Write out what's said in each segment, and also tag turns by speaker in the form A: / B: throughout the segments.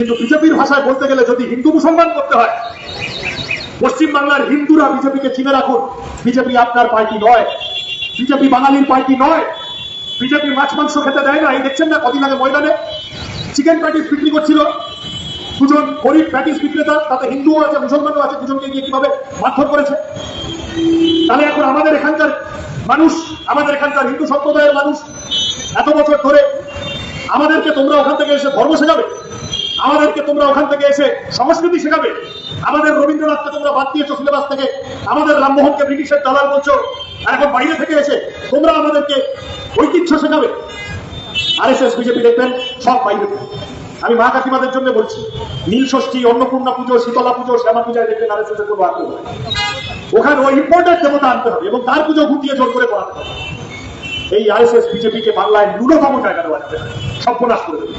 A: কিন্তু বিজেপির ভাষায় বলতে গেলে যদি হিন্দু মুসলমান করতে হয়, পশ্চিম বাংলার হিন্দুরা বিজেপিকে চিনে রাখুন, বিজেপি আপনার পার্টি নয়, বিজেপি বাঙালির পার্টি নয়। বিজেপি মাছ মাংস খেতে দেয় না। এই দেখছেন না, কদিন আগে ময়দানে চিকেন প্যাটিস বিক্রি করছিল দুজন গরিব প্যাটিস বিক্রেতা, তাতে হিন্দুও আছে মুসলমানও আছে, দুজনকে গিয়ে কিভাবে মারধর করেছে। তাহলে এখন আমাদের এখানকার মানুষ, আমাদের এখানকার হিন্দু সম্প্রদায়ের মানুষ এত বছর ধরে আমাদেরকে তোমরা ওখান থেকে এসে ধর্ম শেখাবে, আমাদেরকে তোমরা ওখান থেকে এসে সংস্কৃতি শেখাবে, আমাদের রবীন্দ্রনাথকে তোমরা বাদ দিয়েছো সিলেবাস থেকে, আমাদের রামমোহনকে ব্রিটিশের দালাল বলছো, আর এখন বাইরে থেকে এসে তোমরা আমাদেরকে ঐতিহ্য শেখাবে। আরএসএস বিজেপি দেখবেন সব বাইরে থেকে। আমি মা কাকিমাদের জন্য বলছি, নীল ষষ্ঠী, অন্নপূর্ণা পুজো, শীতলা পুজো, শ্যামা পূজায় দেখবেন আরএসএস এর কোনো আগ্রহ নেই। ওখানে ওই ইম্পোর্টেড দেবতা আনতে হবে এবং তার পুজো গুটিয়ে জোর করে করাতে হবে। এই আরএসএস বিজেপিকে বাংলায় ন্যূনতম জায়গা দেওয়া যাবে, সর্বনাশ করে দেবে।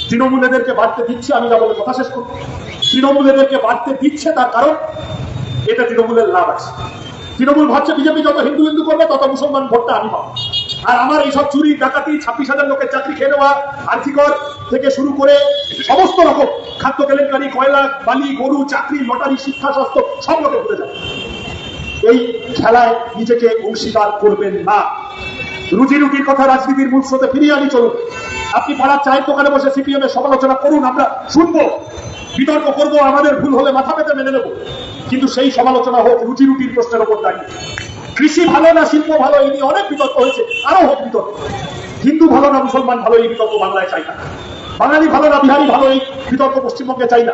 A: তৃণমূল এদেরকে বাড়তে দিচ্ছে, আমি যা বলে কথা শেষ করব, তৃণমূল এদেরকে বাড়তে দিচ্ছে তার কারণ এটা তৃণমূলের লাভ আছে। তৃণমূল ভাবছে বিজেপি যত হিন্দু হিন্দু করবে তত মুসলমান ভোটটা আমি পাবো, আর আমার এইসব চুরি ডাকাতি, 26,000 লোকের চাকরি খেয়ে নেওয়া, আর্থিকর থেকে শুরু করে সমস্ত রকম খাদ্য কেলেঙ্কারি, কয়লা, বালি, গরু, চাকরি, লটারি, শিক্ষা, স্বাস্থ্য সব লোকে উঠে যাবে। এই খেলায় নিজেকে অংশীদার করবেন না। রুজি রুটির কথা রাজনীতির মূল স্রোতে ফিরিয়ে আনি চলুন। আপনি পাড়ার চায়ের দোকানে বসে সিপিএম এর সমালোচনা করুন, আমরা শুনবো, বিতর্ক করবো, আমাদের ভুল হলে মাথা পেতে মেনে নেব, কিন্তু সেই সমালোচনা হোক রুজি রুটির প্রশ্নের উপর দাঁড়িয়ে। কৃষি ভালো না শিল্প ভালো, এই নিয়ে অনেক বিতর্ক হয়েছে, আরো হোক বিতর্ক। হিন্দু ভালো না মুসলমান ভালো, এই বিতর্ক বাংলায় চাই না। বাঙালি ভালো না বিহারি ভালো, এই বিতর্ক পশ্চিমবঙ্গে চাই না।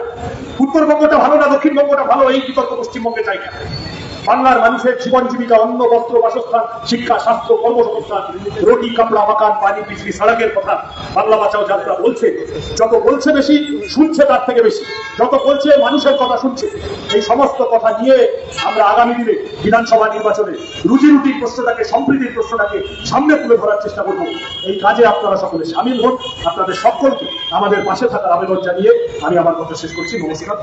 A: উত্তরবঙ্গটা ভালো না দক্ষিণবঙ্গটা ভালো, এই বিতর্ক পশ্চিমবঙ্গে চাই না। বাংলার মানুষের জীবন জীবিকা, অন্ন, বস্ত্র, বাসস্থান, শিক্ষা, স্বাস্থ্য, কর্মসংস্থান, রুটি, কাপড়া, মাকান, পানি, বিজলি, সড়কের কথা বাংলা বাঁচাও যাত্রা বলছে। যত বলছে বেশি, শুনছে তার থেকে বেশি। যত বলছে মানুষের কথা শুনছে। এই সমস্ত কথা নিয়ে আমরা আগামী দিনে বিধানসভা নির্বাচনে রুজি রুটির প্রশ্নটাকে, সম্প্রীতির প্রশ্নটাকে সামনে তুলে ধরার চেষ্টা করব। এই কাজে আপনারা সকলে সামিল হন। আপনাদের সকলকে আমাদের পাশে থাকার আবেদন জানিয়ে আমি আমার কথা শেষ করছি। নমস্কার।